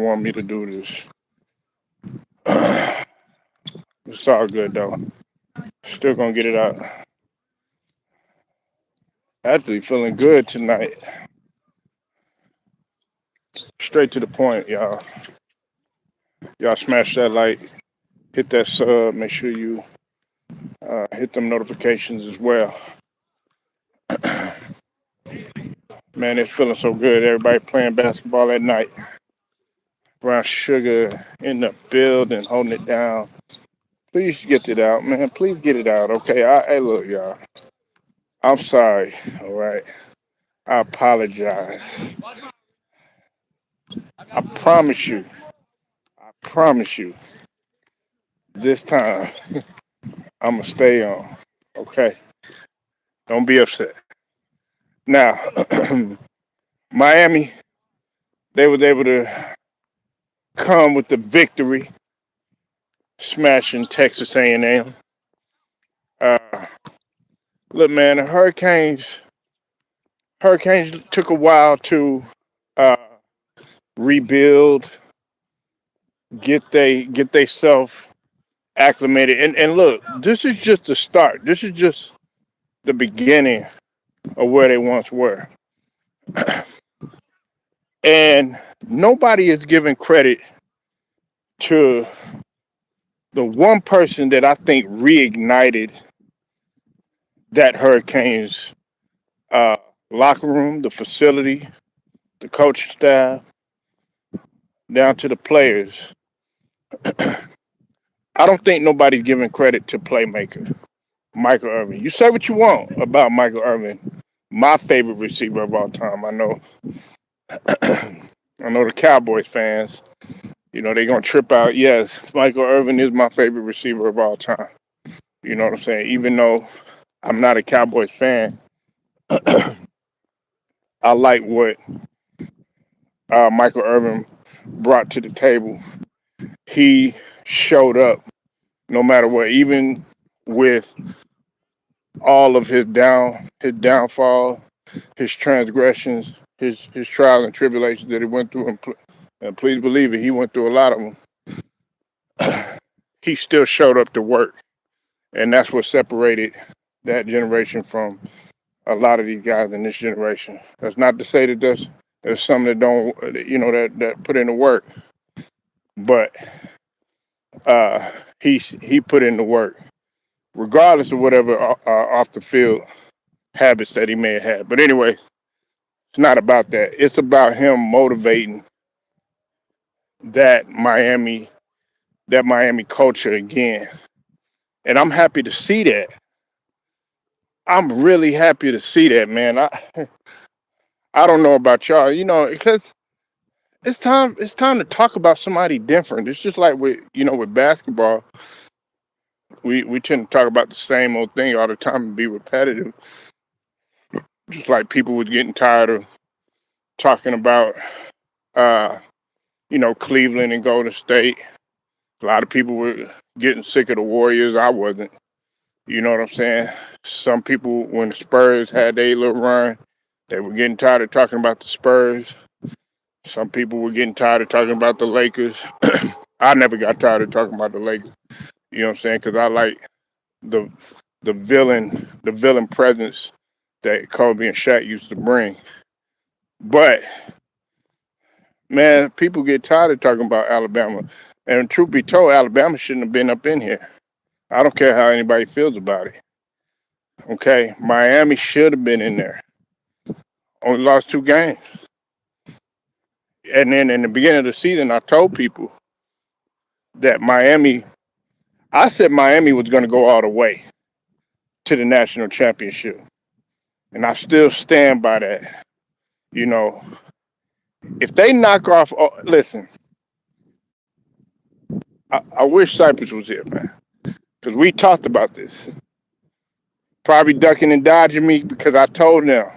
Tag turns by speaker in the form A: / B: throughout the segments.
A: want me to do this. It's all good though. Still gonna get it out. Actually feeling good tonight. Straight to the point, y'all. Y'all smash that like, hit that sub. Make sure you hit them notifications as well. Man, it's feeling so good. Everybody playing basketball at night. Brown Sugar in the building, holding it down. Please get it out, man. Please get it out, okay? Hey, look, y'all. I'm sorry, all right? I apologize. I promise you, this time I'm going to stay on, okay? Don't be upset. Now, Miami, they was able to come with the victory, smashing Texas A&M. Uh, Look, man, the Hurricanes took a while to uh, rebuild, get they self acclimated, and look, this is just the start. This is just the beginning of where they once were, and nobody is giving credit to the one person that I think reignited that Hurricanes uh, locker room, the facility, the coaching staff, down to the players. I don't think nobody's giving credit to playmaker Michael Irvin. You say what you want about Michael Irvin, my favorite receiver of all time. I know, I know the Cowboys fans. You know they're gonna trip out. Yes, Michael Irvin is my favorite receiver of all time. You know what I'm saying? Even though I'm not a Cowboys fan, I like what Michael Irvin brought to the table. He showed up no matter what, even with all of his downfall, his transgressions, his trials and tribulations that he went through, and please believe it, he went through a lot of them. He still showed up to work, and that's what separated that generation from a lot of these guys in this generation. That's not to say that there's some that don't, that put in the work, but he put in the work, regardless of whatever off the field habits that he may have had. But anyway, it's not about that. It's about him motivating that Miami culture again. And I'm happy to see that. I'm really happy to see that, man. I don't know about y'all, because it's time to talk about somebody different. It's just like with basketball, we tend to talk about the same old thing all the time and be repetitive. Just like people were getting tired of talking about uh, Cleveland and Golden State. A lot of people were getting sick of the Warriors. I wasn't. You know what I'm saying? Some people, when the Spurs had their little run, they were getting tired of talking about the Spurs. Some people were getting tired of talking about the Lakers. I never got tired of talking about the Lakers. You know what I'm saying? Because I like the villain presence that Kobe and Shaq used to bring. But man, people get tired of talking about Alabama. And truth be told, Alabama shouldn't have been up in here. I don't care how anybody feels about it. Okay, Miami should have been in there. Only lost 2 games. And then in the beginning of the season, I told people that I said Miami was going to go all the way to the national championship. And I still stand by that. You know, if they knock off, listen, I wish Cypress was here, man, because we talked about this. Probably ducking and dodging me because I told them,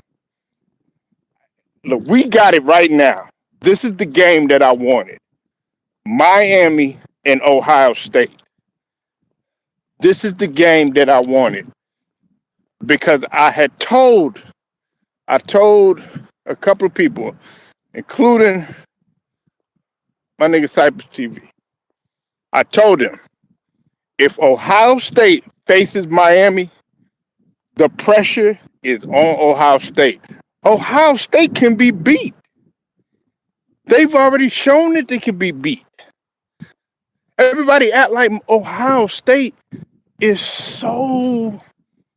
A: look, we got it right now. This is the game that I wanted. Miami and Ohio State. This is the game that I wanted because I told a couple of people, including my nigga Cypress TV. I told him if Ohio State faces Miami, the pressure is on Ohio State. Ohio State can be beat. They've already shown that they can be beat. Everybody act like Ohio State is so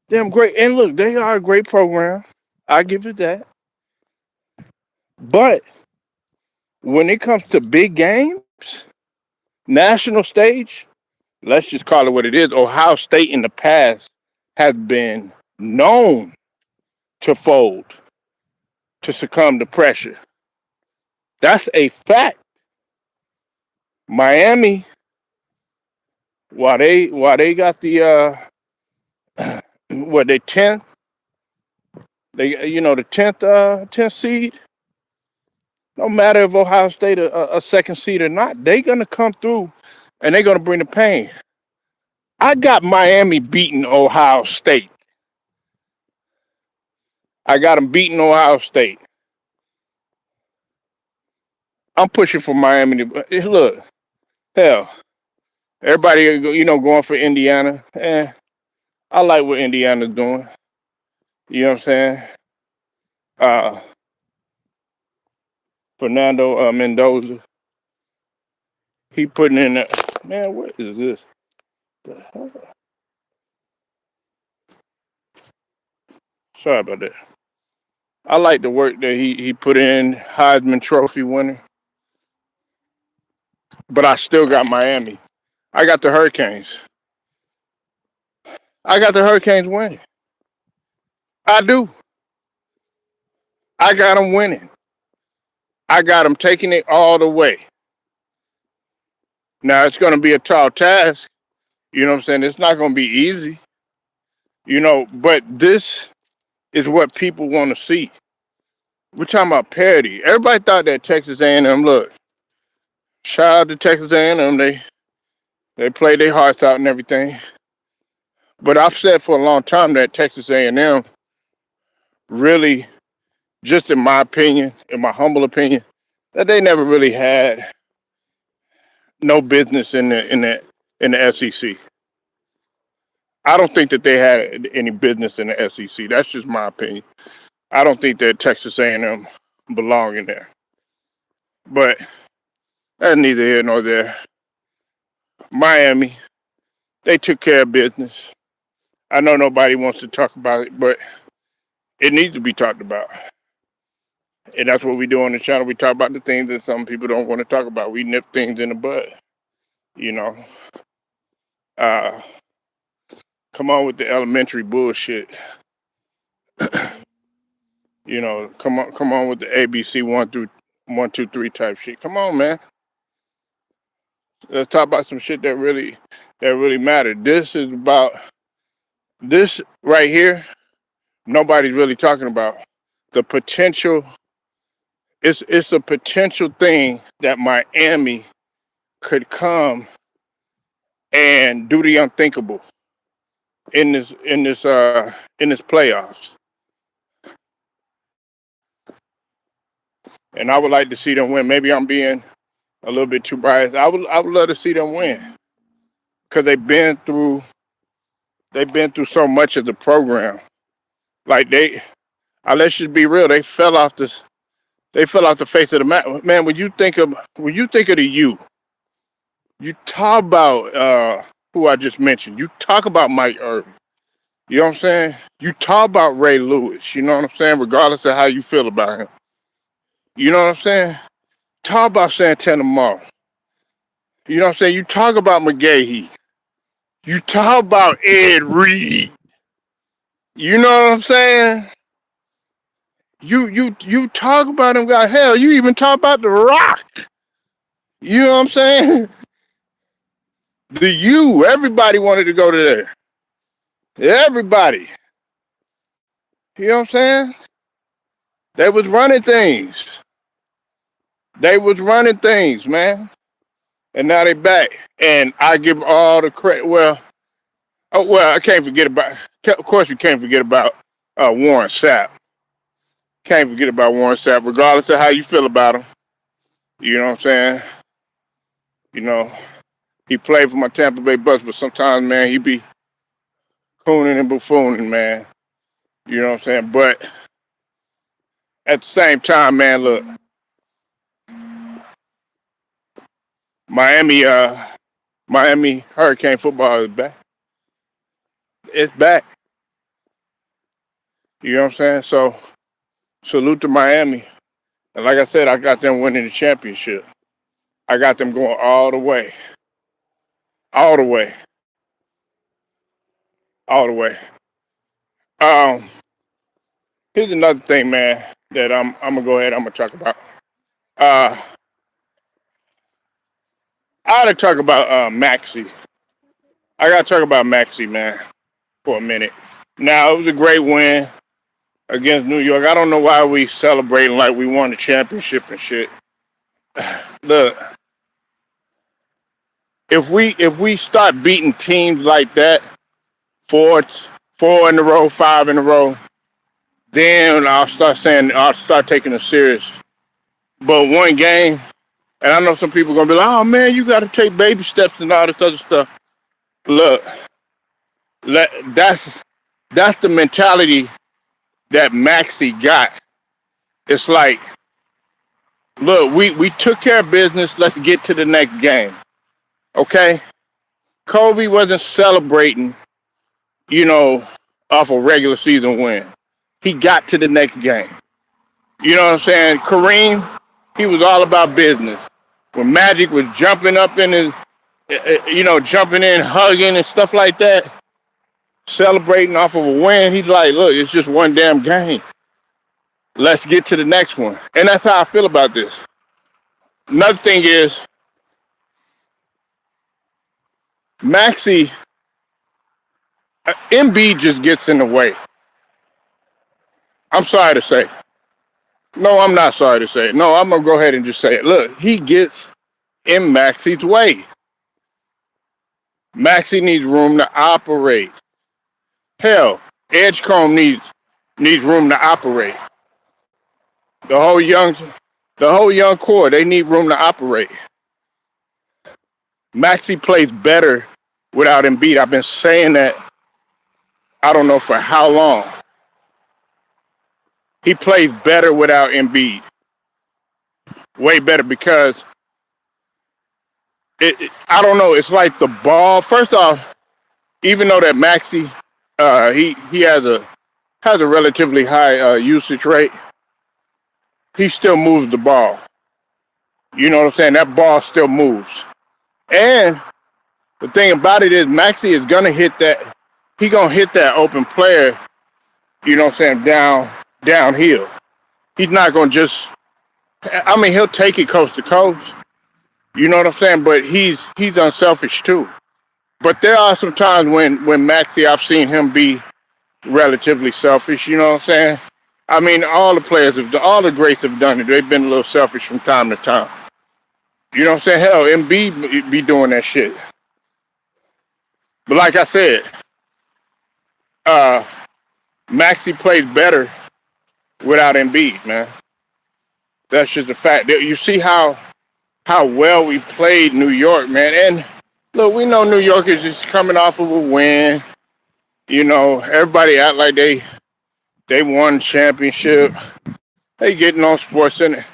A: damn great. And look, they are a great program. I give it that. But when it comes to big games, national stage, let's just call it what it is. Ohio State in the past has been known to fold, to succumb to pressure. That's a fact. Miami, while they got the what they 10th, the 10th seed. No matter if Ohio State a second seed or not, they're gonna come through and they're gonna bring the pain. I got Miami beating Ohio State. I got them beating Ohio State. I'm pushing for Miami to look. Hell, everybody going for Indiana. I like what Indiana's doing. You know what I'm saying? Fernando Mendoza. He putting in that. Man, what is this? The hell? Sorry about that. I like the work that he put in, Heisman Trophy winner. But I still got Miami. I got the Hurricanes. I got the Hurricanes winning. I do. I got them winning. I got them taking it all the way. Now, it's going to be a tall task. You know what I'm saying? It's not going to be easy. But this is what people want to see. We're talking about parity. Everybody thought that Texas A&M, look, shout out to Texas A&M. They played their hearts out and everything. But I've said for a long time that Texas A&M really, just in my opinion, in my humble opinion, that they never really had no business in the SEC. I don't think that they had any business in the SEC. That's just my opinion. I don't think that Texas A&M belong in there. But that's neither here nor there. Miami, they took care of business. I know nobody wants to talk about it, but it needs to be talked about. And that's what we do on the channel. We talk about the things that some people don't want to talk about. We nip things in the bud. Come on with the elementary bullshit. Come on with the ABC 1 through 1, 2, 3 type shit. Come on, man. Let's talk about some shit that really mattered. This right here. Nobody's really talking about the potential. It's a potential thing that Miami could come and do the unthinkable in this playoffs. And I would like to see them win. Maybe I'm being a little bit too biased. I would love to see them win because they've been through so much of the program. Like let's just be real. They fell off the face of the map. Man, when you think of the you talk about who I just mentioned. You talk about Mike Irvin. You know what I'm saying? You talk about Ray Lewis. You know what I'm saying? Regardless of how you feel about him. You know what I'm saying? Talk about Santana Moss. You know what I'm saying? You talk about McGahee. You talk about Ed Reed. You know what I'm saying? You talk about them guys. Hell, you even talk about The Rock. You know what I'm saying? Everybody wanted to go to there. Everybody. You know what I'm saying? They was running things. Man. And now they back. And I give all the credit. I can't forget about, of course you can't forget about Warren Sapp. Can't forget about Warren Sapp, regardless of how you feel about him. You know what I'm saying? You know, he played for my Tampa Bay Bucks, but sometimes, man, he be cooning and buffooning, man. You know what I'm saying? But at the same time, man, look, Miami, Miami Hurricane football is back. It's back. You know what I'm saying? So salute to Miami. And like I said, I got them winning the championship. I got them going all the way. All the way. All the way. Um, Here's another thing, man, that I'm gonna go ahead, I'm gonna talk about. Uh I gotta talk about Maxey. I gotta talk about Maxey, man, for a minute. Now, it was a great win against New York. I don't know why we celebrating like we won the championship and shit. Look, if we start beating teams like that, four in a row, 5 in a row, then I'll start taking it serious. But one game, and I know some people are gonna be like, "Oh man, you got to take baby steps and all this other stuff." Look, that's the mentality that Maxey got. It's like, look, we took care of business. Let's get to the next game, okay? Kobe wasn't celebrating, you know, off a regular season win. He got to the next game. You know what I'm saying? Kareem, he was all about business. When Magic was jumping up in his, jumping in, hugging and stuff like that, celebrating off of a win, he's like, look, it's just one damn game. Let's get to the next one. And that's how I feel about this. Another thing is, Maxey, Embiid just gets in the way. I'm sorry to say. No, I'm not sorry to say it. No, I'm going to go ahead and just say it. Look, he gets in Maxey's way. Maxey needs room to operate. Hell, Edgecombe needs room to operate. The whole young core, they need room to operate. Maxey plays better without Embiid. I've been saying that, I don't know for how long. He plays better without Embiid. Way better because I don't know. It's like the ball. First off, even though that Maxey, he has a relatively high usage rate, he still moves the ball. You know what I'm saying? That ball still moves. And the thing about it is, Maxey is gonna hit that. He gonna hit that open player. You know what I'm saying? Downhill. He's not gonna just. I mean, he'll take it coast to coast. You know what I'm saying? But he's unselfish too. But there are some times when Maxey, I've seen him be relatively selfish. You know what I'm saying? I mean, all the greats have done it. They've been a little selfish from time to time. You know what I'm saying? Hell, Embiid be doing that shit. But like I said, Maxey plays better without Embiid, man. That's just a fact. You see how well we played New York, man. And look, we know New York is just coming off of a win. You know, everybody act like they won championship. They getting on Sports Center.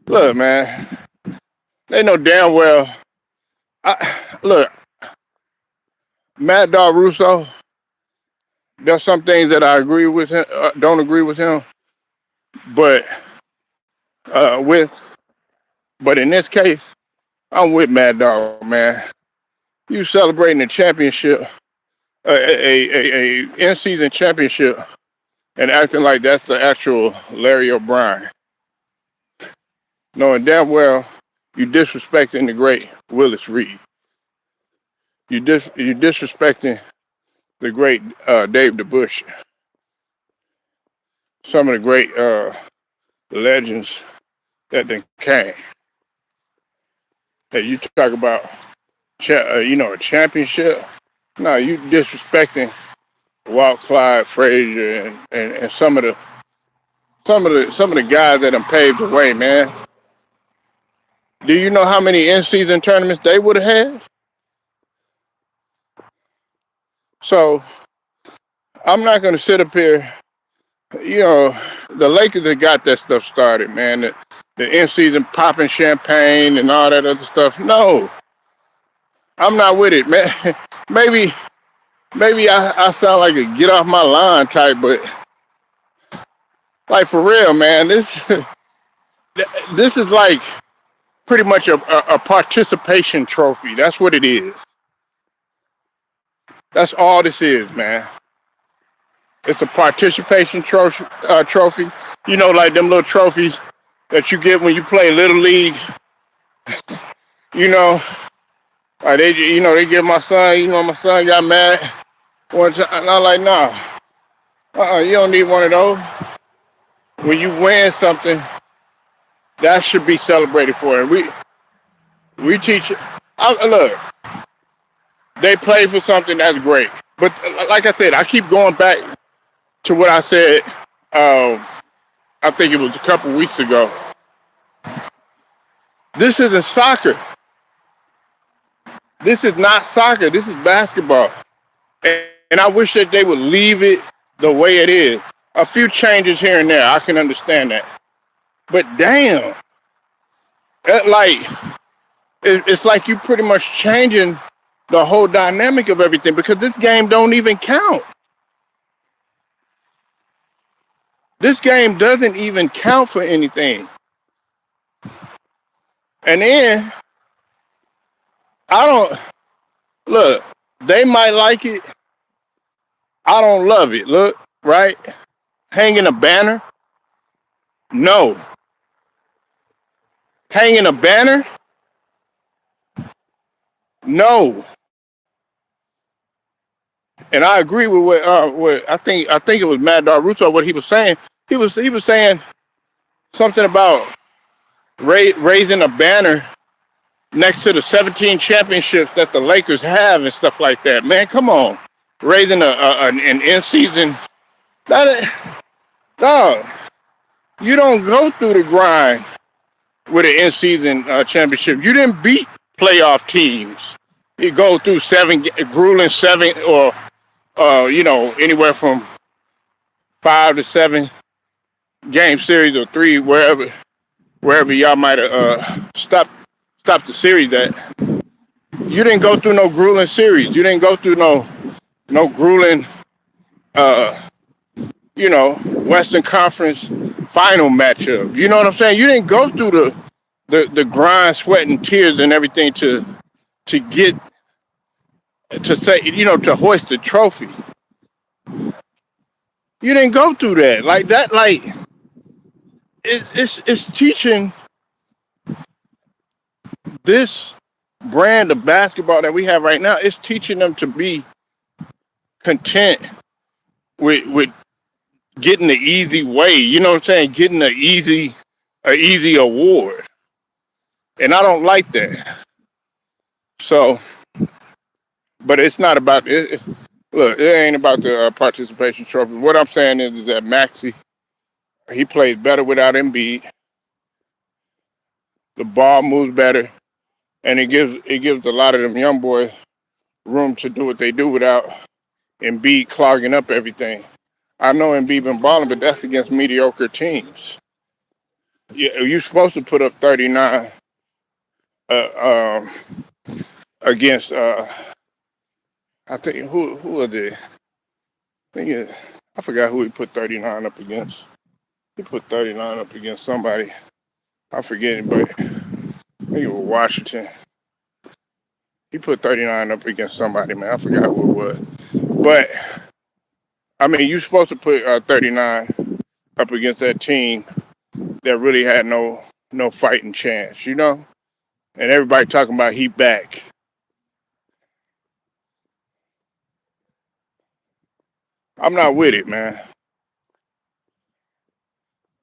A: Look, man, they know damn well. Look, Matt Dog Russo, there's some things that I agree with him, don't agree with him, but in this case, I'm with Mad Dog, man. You celebrating a championship, a in-season championship, and acting like that's the actual Larry O'Brien, knowing damn well you disrespecting the great Willis Reed. You disrespecting the great Dave DeBush. Some of the great legends that they came. Hey, you talk about a championship. No, you disrespecting Walt Clyde Frazier and some of the guys that have paved the way, man. Do you know how many in-season tournaments they would have had? So I'm not going to sit up here. You know, the Lakers have got that stuff started, man. The in-season popping champagne and all that other stuff. No, I'm not with it, man. maybe, maybe I sound like a get off my lawn type, but like for real, man, this is like pretty much a participation trophy. That's what it is. That's all this is, man. It's a participation trophy. You know, like them little trophies that you get when you play Little League. You know, they give my son. You know, my son got mad one time, and I'm like, nah, you don't need one of those. When you win something, that should be celebrated for it. We teach. Look, they play for something that's great, but like I said, I keep going back to what I said. I think it was a couple weeks ago. This isn't soccer. This is not soccer. This is basketball. And I wish that they would leave it the way it is. A few changes here and there, I can understand that. But damn, it's like you pretty much changing the whole dynamic of everything because this game don't even count. This game doesn't even count for anything. And then, look, they might like it. I don't love it. Look, right? Hanging a banner? No. Hanging a banner? No. And I agree with what I think it was Matt Russo, what he was saying. He was saying something about raising a banner next to the 17 championships that the Lakers have and stuff like that. Man, come on. Raising an in-season. Dog, you don't go through the grind with an in-season championship. You didn't beat playoff teams. You go through grueling seven or anywhere from 5 to 7 game series or 3, wherever y'all might have stopped the series at. You didn't go through no grueling series. You didn't go through no grueling Western Conference final matchup. You know what I'm saying? You didn't go through the grind, sweat, and tears and everything to get to hoist the trophy. You didn't go through that. Like that, it's teaching this brand of basketball that we have right now. It's teaching them to be content with getting the easy way. You know what I'm saying? Getting an easy award. And I don't like that. So, but it's not about it. Look, it ain't about the participation trophy. What I'm saying is that Maxey, he plays better without Embiid. The ball moves better, and it gives a lot of them young boys room to do what they do without Embiid clogging up everything. I know Embiid been balling, but that's against mediocre teams. You're supposed to put up 39 against I think who was it? I forgot who he put 39 up against. He put 39 up against somebody. I forget it, but I think it was Washington. He put 39 up against somebody, man. I forgot who it was. But I mean, you're supposed to put 39 up against that team that really had no fighting chance, you know? And everybody talking about he back. I'm not with it, man.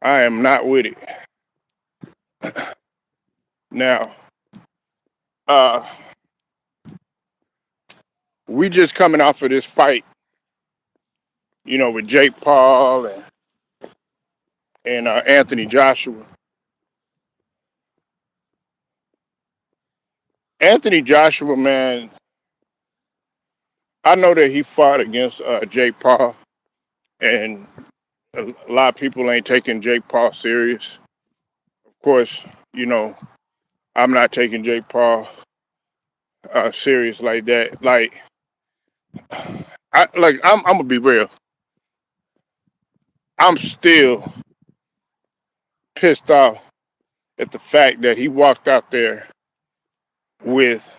A: I am not with it. Now, we just coming off of this fight, with Jake Paul and Anthony Joshua. Anthony Joshua, man, I know that he fought against Jake Paul, and a lot of people ain't taking Jake Paul serious. Of course, you know, I'm not taking Jake Paul serious like that. Like, I'm gonna be real. I'm still pissed off at the fact that he walked out there with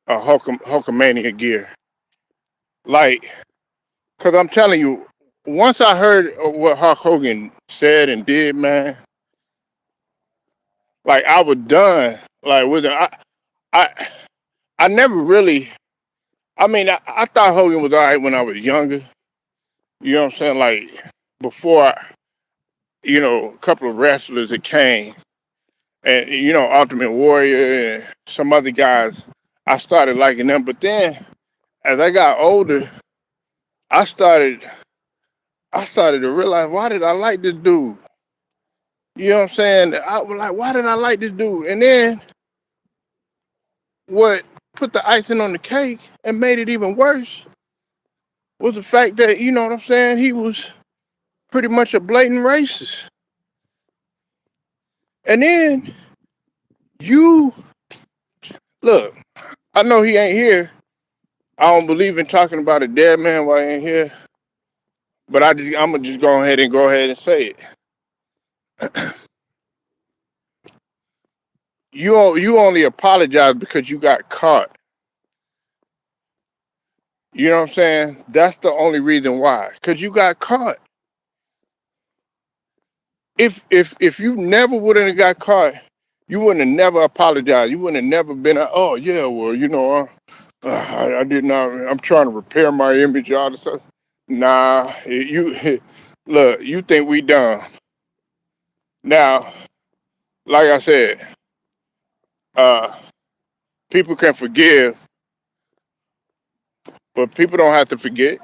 A: a Hulkamania gear. Like, cause I'm telling you, once I heard what Hulk Hogan said and did, man, like I was done. Like with I, I never really. I mean, I thought Hogan was all right when I was younger. You know what I'm saying? Like before, a couple of wrestlers that came, and Ultimate Warrior and some other guys, I started liking them. But then, as I got older, I started I started to realize, why did I like this dude? You know what I'm saying? I was like, why did I like this dude? And then what put the icing on the cake and made it even worse was the fact that, you know what I'm saying, he was pretty much a blatant racist. And then you look, I know he ain't here. I don't believe in talking about a dead man while he ain't here, but I'm gonna just go ahead and say it. You only apologize because you got caught. You know what I'm saying? That's the only reason why. Because you got caught. If you never would have got caught, you wouldn't have never apologized. You wouldn't have never been, oh yeah, well, I did not. I'm trying to repair my image, all this stuff. Nah, you look. You think we done? Now, like I said, uh, people can forgive, but people don't have to forget.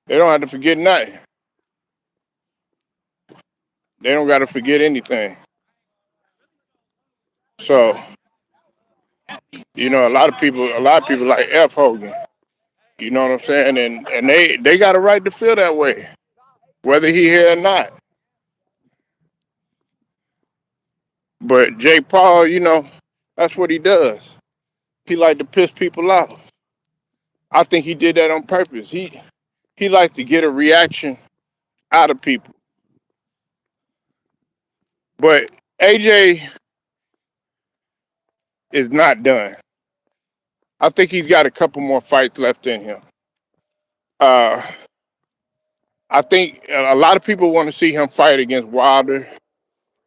A: They don't have to forget nothing. They don't got to forget anything. So, a lot of people like F Hogan. You know what I'm saying? And they got a right to feel that way, whether he here or not. But Jake Paul, that's what he does. He like to piss people off. I think he did that on purpose. He likes to get a reaction out of people. But AJ is not done. I think he's got a couple more fights left in him. Uh, I think a lot of people want to see him fight against Wilder.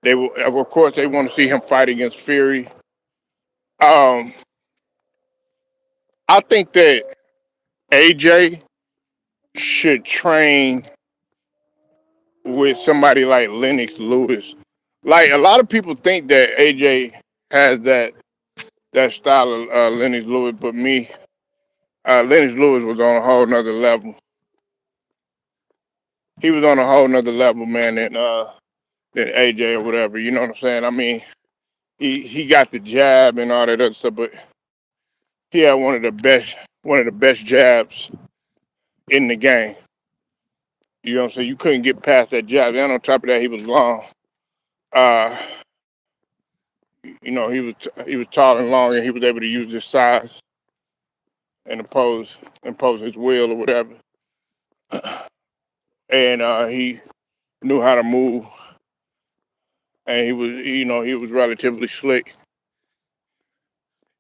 A: Of course, they want to see him fight against Fury. Um, I think that AJ should train with somebody like Lennox Lewis. Like a lot of people think that AJ has that style of Lennox Lewis, but Lennox Lewis was on a whole nother level. He was on a whole nother level, man, than AJ or whatever. You know what I'm saying? I mean, he got the jab and all that other stuff, but he had one of the best jabs in the game. You know what I'm saying? You couldn't get past that jab. And on top of that, he was long. Uh, he was tall and long, and he was able to use his size and impose his will or whatever. And he knew how to move, and he was relatively slick.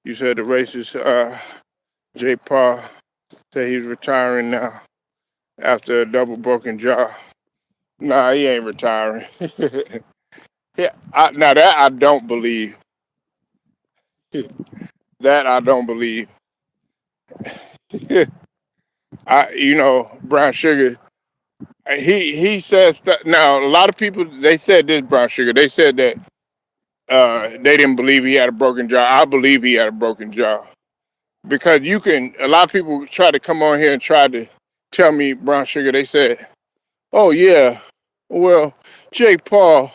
A: You said the racist Jay Paul said he's retiring now after a double broken jaw. Nah, he ain't retiring. Yeah, now that I don't believe. That I don't believe. Brown Sugar. He says that now. A lot of people they said this, Brown Sugar. They said that they didn't believe he had a broken jaw. I believe he had a broken jaw because you can. A lot of people try to come on here and try to tell me, Brown Sugar. They said, "Oh yeah, well, Jake Paul,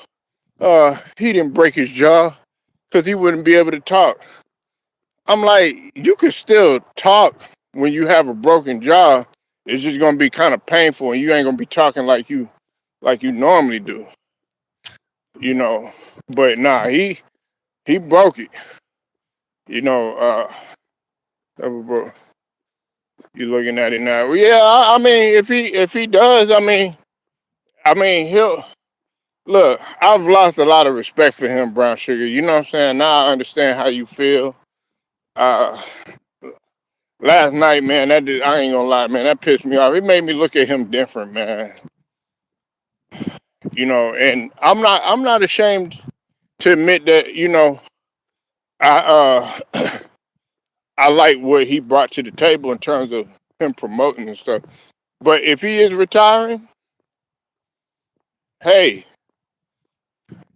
A: he didn't break his jaw because he wouldn't be able to talk." I'm like, you could still talk when you have a broken jaw. It's just gonna be kind of painful, and you ain't gonna be talking like you normally do, you know. But nah, he broke it, you know. You looking at it now? Well, yeah, I mean, if he does, I mean he'll look. I've lost a lot of respect for him, Brown Sugar. You know what I'm saying? Now I understand how you feel. Uh, Last night, man, I ain't gonna lie, man, that pissed me off. It made me look at him different, man. You know, and I'm not ashamed to admit that, you know, I I like what he brought to the table in terms of him promoting and stuff. But if he is retiring, hey,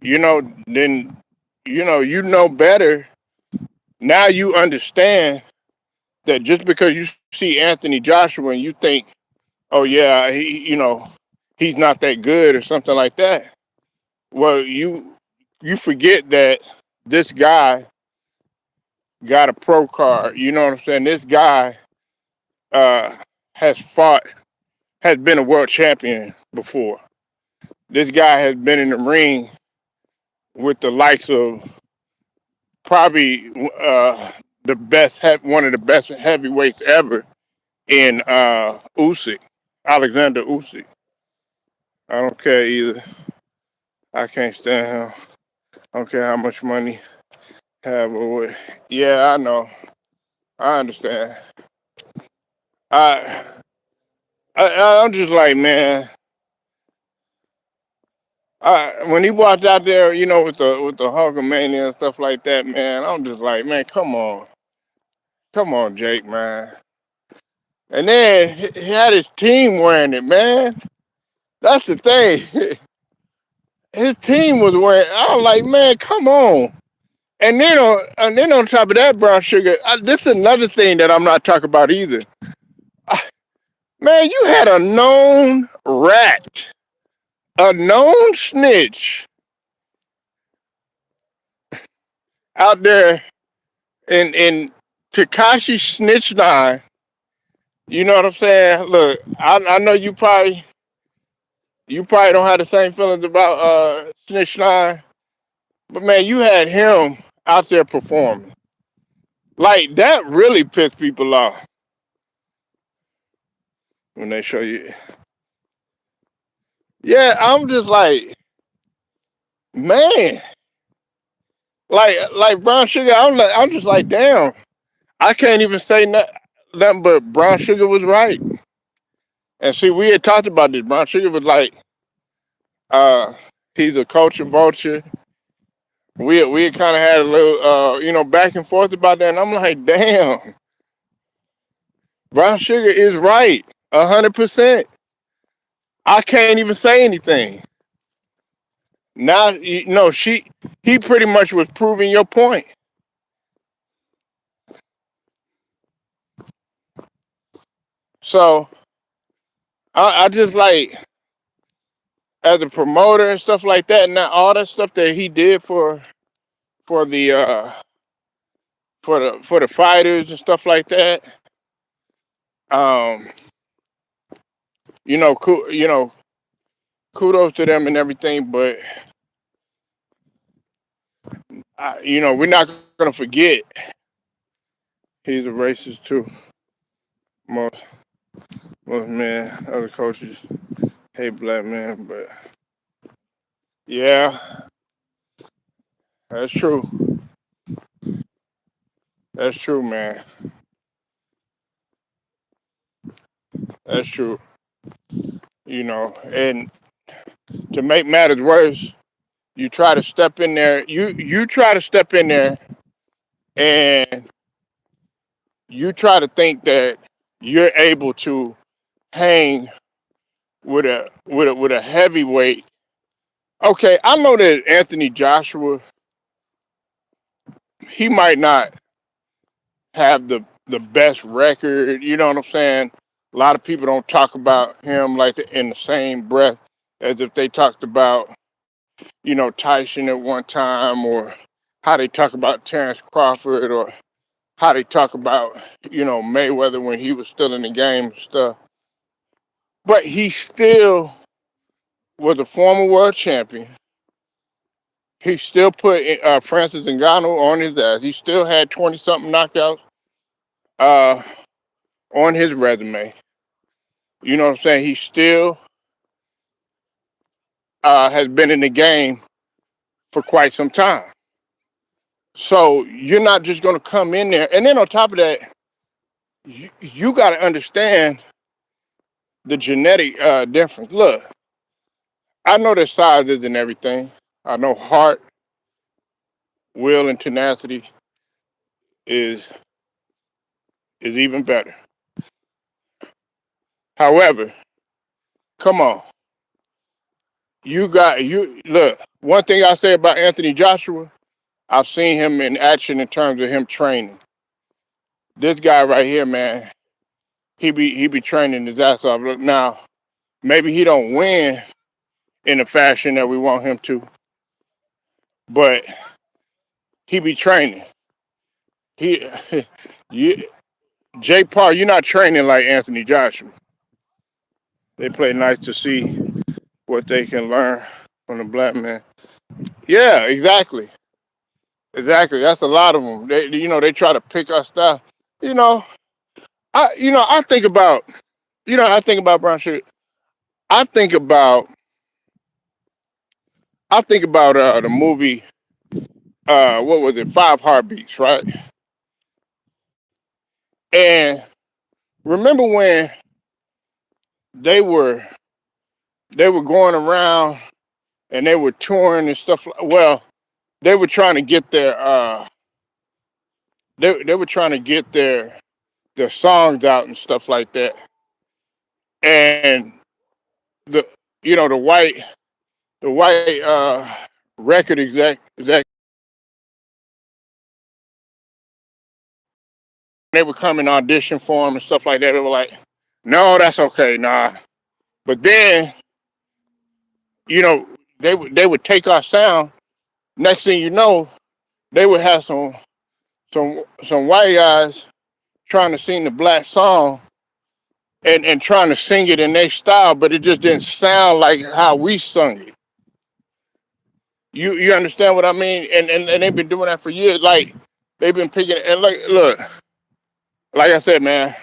A: you know, then you know better. Now you understand that just because you see Anthony Joshua and you think, oh yeah, he's not that good or something like that. Well, you forget that this guy got a pro card. You know what I'm saying? This guy uh, has fought, has been a world champion before. This guy has been in the ring with the likes of probably one of the best heavyweights ever in Usyk, Alexander Usyk. I don't care either. I can't stand him. I don't care how much money have or what. Yeah, I know. I understand. I, I'm just like, man. When he walked out there, you know, with the Hulkamania and stuff like that, man, I'm just like, man, come on, Jake, man. And then he had his team wearing it, man. That's the thing. His team was wearing. I was like, man, come on. And then on top of that, Brown Sugar, this is another thing that I'm not talking about either. Man, you had a known rat, a known snitch out there in Tekashi Snitch 9. You know what I'm saying? Look, I know you probably don't have the same feelings about Snitch 9, but man, you had him out there performing. Like that really pissed people off when they show you. Yeah, I'm just like, man, like Brown Sugar. I'm just like, damn. I can't even say nothing but Brown Sugar was right. And see, we had talked about this. Brown Sugar was like, uh, he's a culture vulture. We had kind of had a little, back and forth about that. And I'm like, damn, Brown Sugar is right, 100%. I can't even say anything. Now, he pretty much was proving your point. So I just like, as a promoter and stuff like that, and all that stuff that he did for the for the fighters and stuff like that. Um, kudos to them and everything, but we're not gonna forget he's a racist too. Most most men, other coaches hate black men, but yeah, that's true. That's true, man. That's true. And to make matters worse, you try to step in there. You try to step in there, and you try to think that you're able to hang with a heavyweight. Okay, I know that Anthony Joshua, he might not have the best record. You know what I'm saying? A lot of people don't talk about him like in the same breath as if they talked about Tyson at one time, or how they talk about Terrence Crawford, or how they talk about, Mayweather when he was still in the game and stuff. But he still was a former world champion. He still put Francis Ngannou on his ass. He still had 20-something knockouts uh, on his resume. You know what I'm saying? He still has been in the game for quite some time. So you're not just going to come in there. And then on top of that, you got to understand the genetic difference. Look, I know that size isn't everything. I know heart, will, and tenacity is even better. However, come on. You look, one thing I say about Anthony Joshua, I've seen him in action in terms of him training. This guy right here, man, he be training his ass off. Now, maybe he don't win in the fashion that we want him to, but he be training. He, you, Jay Parr, you're not training like Anthony Joshua. They play nice to see what they can learn from the black man. Yeah, exactly. Exactly. That's a lot of them. They try to pick our stuff. You know, I think about, I think about brown sugar. I think about, the movie. What was it? Five Heartbeats, right? And remember when they were going around and they were touring and stuff. Well, they were trying to get their they were trying to get their songs out and stuff like that. And the the white record exec they would come and audition for them and stuff like that. They were like, no, that's okay, nah. But then, they would take our sound. Next thing you know, they would have some white guys trying to sing the black song and trying to sing it in their style, but it just didn't sound like how we sung it. You understand what I mean? And they've been doing that for years. Like they've been picking and look, like I said, man,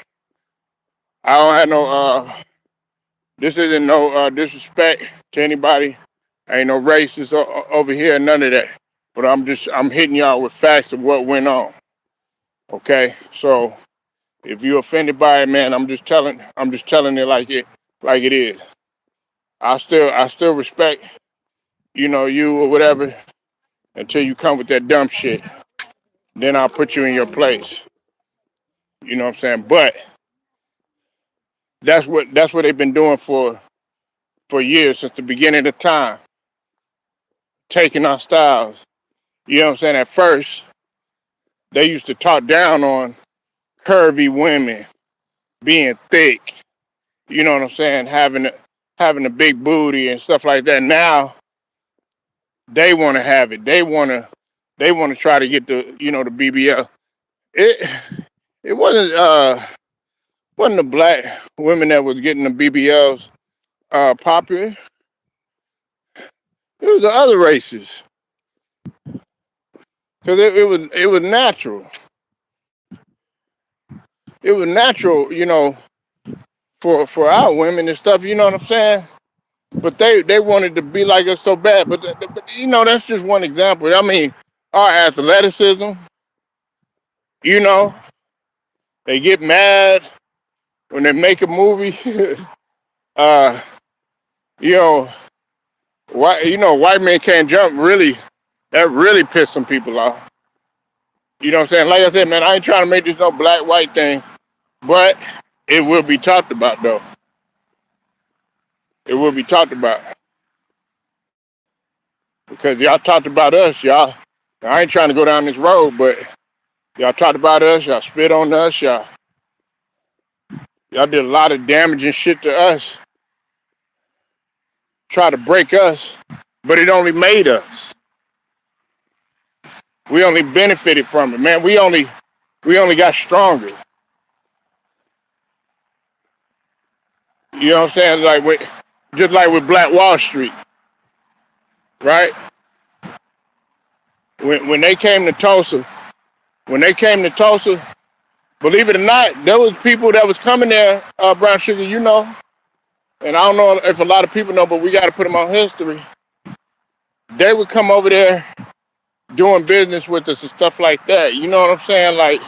A: I don't have no this isn't no disrespect to anybody. I ain't no racist over here, none of that. But I'm hitting y'all with facts of what went on. Okay? So if you're offended by it, man, I'm just telling it like it is. I still respect, you or whatever until you come with that dumb shit. Then I'll put you in your place. You know what I'm saying? But that's what they've been doing for years, since the beginning of time, taking our styles. You know what I'm saying? At first, they used to talk down on curvy women being thick. You know what I'm saying? Having a big booty and stuff like that. Now they want to have it. They want to try to get the BBL. It it wasn't the black women that was getting the BBLs popular. It was the other races, because it was natural. It was natural, for our women and stuff. You know what I'm saying? But they wanted to be like us so bad. But that's just one example. I mean, our athleticism. You know, they get mad when they make a movie. uh, you know, white men can't jump. Really, that really pissed some people off. You know what I'm saying? Like I said, man, I ain't trying to make this no black white thing, but it will be talked about though. It will be talked about because y'all talked about us, y'all. I ain't trying to go down this road, but y'all talked about us. Y'all spit on us. Y'all did a lot of damaging shit to us. Try to break us, but it only made us. We only benefited from it, man. We only We only got stronger. You know what I'm saying? Just like with Black Wall Street, right? When they came to Tulsa, believe it or not, there was people that was coming there, Brown Sugar, and I don't know if a lot of people know, but we got to put them on history. They would come over there doing business with us and stuff like that. You know what I'm saying?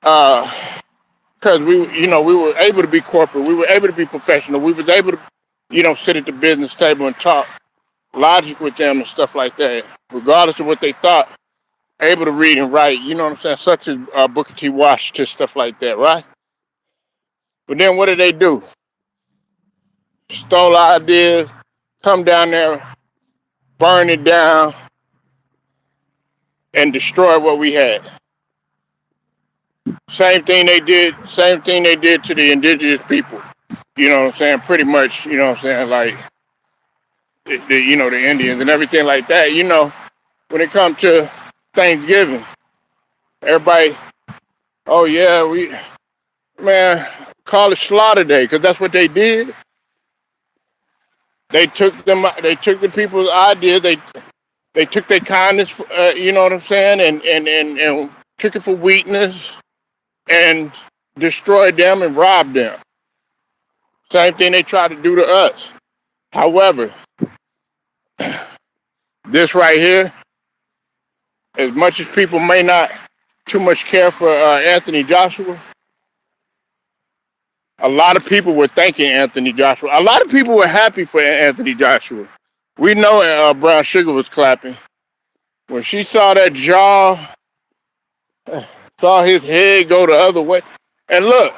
A: Because we were able to be corporate, we were able to be professional, we was able to, sit at the business table and talk logic with them and stuff like that, regardless of what they thought. Able to read and write, you know what I'm saying, such as Booker T. Washington, stuff like that, right? But then what did they do? Stole ideas, come down there, burn it down, and destroy what we had. Same thing they did to the indigenous people. You know what I'm saying? Pretty much, you know what I'm saying, like the Indians and everything like that. When it comes to Thanksgiving, everybody, oh yeah, call it Slaughter Day, because that's what they did. They took the people's ideas. They took their kindness, you know what I'm saying, and took it for weakness and destroyed them and robbed them. Same thing they tried to do to us. However, this right here, as much as people may not too much care for Anthony Joshua, a lot of people were thanking Anthony Joshua. A lot of people were happy for Anthony Joshua. We know Brown Sugar was clapping. When she saw that jaw, saw his head go the other way. And look,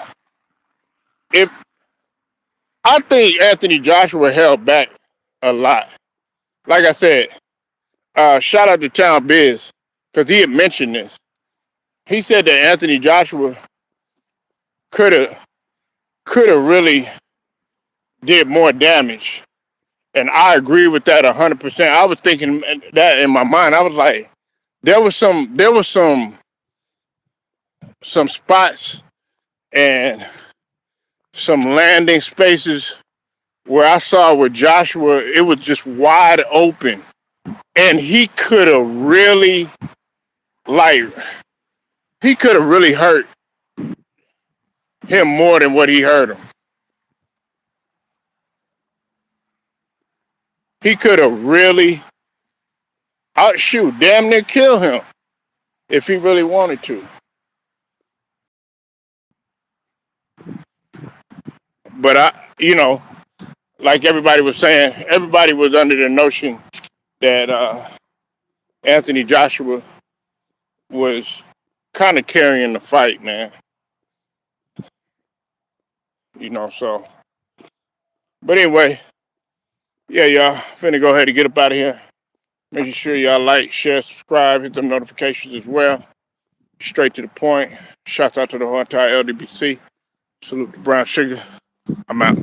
A: I think Anthony Joshua held back a lot. Like I said, shout out to Town Biz, because he had mentioned this. He said that Anthony Joshua could have really did more damage. And I agree with that 100%. I was thinking that in my mind. I was like, there was some spots and some landing spaces where I saw with Joshua, it was just wide open. And he could have really, hurt him more than what he hurt him. He could have really, damn near kill him if he really wanted to. But like everybody was saying, everybody was under the notion that Anthony Joshua was kind of carrying the fight, man. So. But anyway, yeah, y'all, finna go ahead and get up out of here. Making sure y'all like, share, subscribe, hit them notifications as well. Straight to the point. Shouts out to the whole entire LDBC. Salute to Brown Sugar. I'm out.